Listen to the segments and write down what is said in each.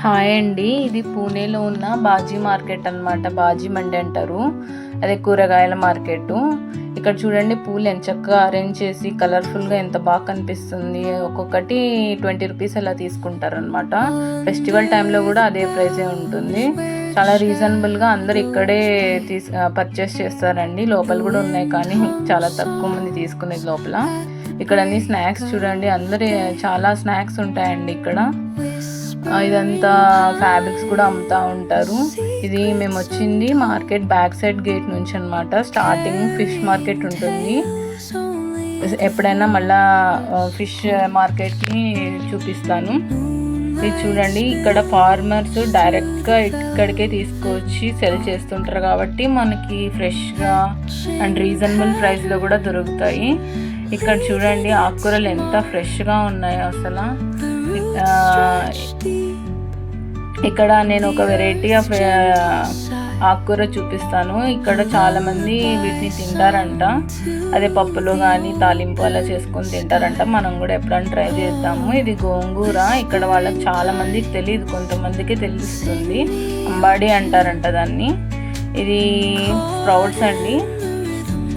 Hi అండి. ఇది పూణేలో ఉన్న బాజీ మార్కెట్ అన్నమాట. బాజీ మండి అంటారు. అదే కూరగాయల మార్కెట్. ఇక్కడ చూడండి పూలు ఎంత చక్కగా అరేంజ్ చేసి కలర్ఫుల్గా ఎంత బాగా కనిపిస్తుంది. ఒక్కొక్కటి 20 రూపీస్ అలా తీసుకుంటారనమాట. ఫెస్టివల్ టైంలో కూడా అదే ప్రైజే ఉంటుంది. చాలా రీజనబుల్గా అందరు ఇక్కడే పర్చేస్ చేస్తారండి. లోపల కూడా ఉన్నాయి కానీ చాలా తక్కువ మంది తీసుకునేది లోపల. ఇక్కడ అన్ని స్నాక్స్ చూడండి, అందరు చాలా స్నాక్స్ ఉంటాయండి ఇక్కడ. ఇదంతా ఫ్యాబ్రిక్స్ కూడా అమ్ముతూ ఉంటారు. ఇది మేము వచ్చింది మార్కెట్ బ్యాక్ సైడ్ గేట్ నుంచి అనమాట. స్టార్టింగ్ ఫిష్ మార్కెట్ ఉంటుంది. ఎప్పుడైనా మళ్ళా ఫిష్ మార్కెట్ని చూపిస్తాను. ఇది చూడండి, ఇక్కడ ఫార్మర్స్ డైరెక్ట్గా ఇక్కడికే తీసుకొచ్చి సెల్ చేస్తుంటారు కాబట్టి మనకి ఫ్రెష్గా అండ్ రీజనబుల్ ప్రైస్లో కూడా దొరుకుతాయి. ఇక్కడ చూడండి ఆకుకూరలు ఎంత ఫ్రెష్గా ఉన్నాయో అసలు. ఇక్కడ నేను ఒక వెరైటీ ఆఫ్ ఆకుకూర చూపిస్తాను. ఇక్కడ చాలామంది వీటిని తింటారంట. అదే పప్పులో కానీ తాలింపు అలా చేసుకొని తింటారంట. మనం కూడా ఎప్పుడైనా ట్రై చేద్దాము. ఇది గోంగూర. ఇక్కడ వాళ్ళకి చాలామందికి తెలియదు, కొంతమందికి తెలుస్తుంది. అంబాడి అంటారంట దాన్ని. ఇది స్ప్రౌట్స్ అండి.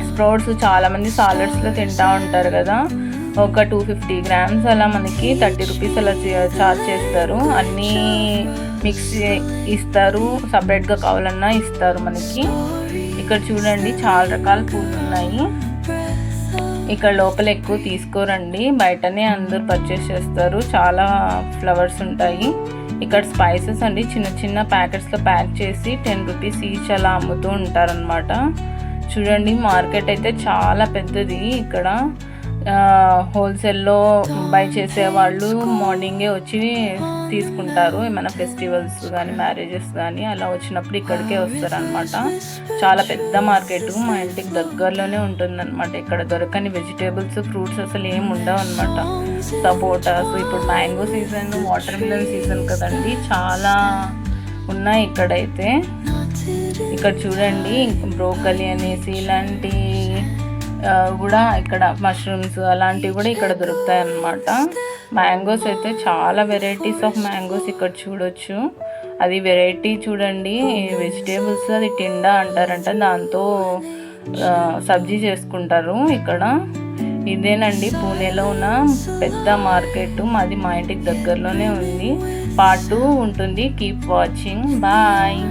స్ప్రౌట్స్ చాలామంది సాలడ్స్లో తింటూ ఉంటారు కదా. ఒక 250 గ్రామ్స్ అలా మనకి 30 రూపీస్ అలా చార్జ్ చేస్తారు. అన్నీ మిక్స్ ఇస్తారు, సపరేట్గా కావాలన్నా ఇస్తారు మనకి. ఇక్కడ చూడండి చాలా రకాల పూలు ఉన్నాయి. ఇక్కడ లోపల ఎక్కువ తీసుకోరండి, బయటనే అందరూ పర్చేస్ చేస్తారు. చాలా ఫ్లవర్స్ ఉంటాయి. ఇక్కడ స్పైసెస్ అండి, చిన్న చిన్న ప్యాకెట్స్లో ప్యాక్ చేసి 10 రూపీస్ ఈచ్ అలా అమ్ముతూ ఉంటారనమాట. చూడండి మార్కెట్ అయితే చాలా పెద్దది. ఇక్కడ హోల్సేల్లో బై చేసేవాళ్ళు మార్నింగే వచ్చి తీసుకుంటారు. ఏమైనా ఫెస్టివల్స్ కానీ మ్యారేజెస్ కానీ అలా వచ్చినప్పుడు ఇక్కడికే వస్తారనమాట. చాలా పెద్ద మార్కెట్, మా ఇంటికి దగ్గరలోనే ఉంటుందన్నమాట. ఇక్కడ దొరకని వెజిటేబుల్స్, ఫ్రూట్స్ అసలు ఏమి ఉండవు అనమాట. సపోటాస్, ఇప్పుడు mango season, water melon season కదండి, చాలా ఉన్నాయి ఇక్కడైతే. ఇక్కడ చూడండి బ్రోకలీ అనేసి ఇలాంటి కూడా ఇక్కడ మష్రూమ్స్ అలాంటివి కూడా ఇక్కడ దొరుకుతాయి అన్నమాట. మ్యాంగోస్ అయితే చాలా వెరైటీస్ ఆఫ్ మ్యాంగోస్ ఇక్కడ చూడొచ్చు. అది వెరైటీ చూడండి, వెజిటేబుల్స్ అది టిండా అంటారంట, దాంతో సబ్జీ చేసుకుంటారు ఇక్కడ. ఇదేనండి పూణేలో ఉన్న పెద్ద మార్కెట్. మాది మా ఇంటికి దగ్గరలోనే ఉంది. పార్ట్ 2 ఉంటుంది. Keep watching. బాయ్.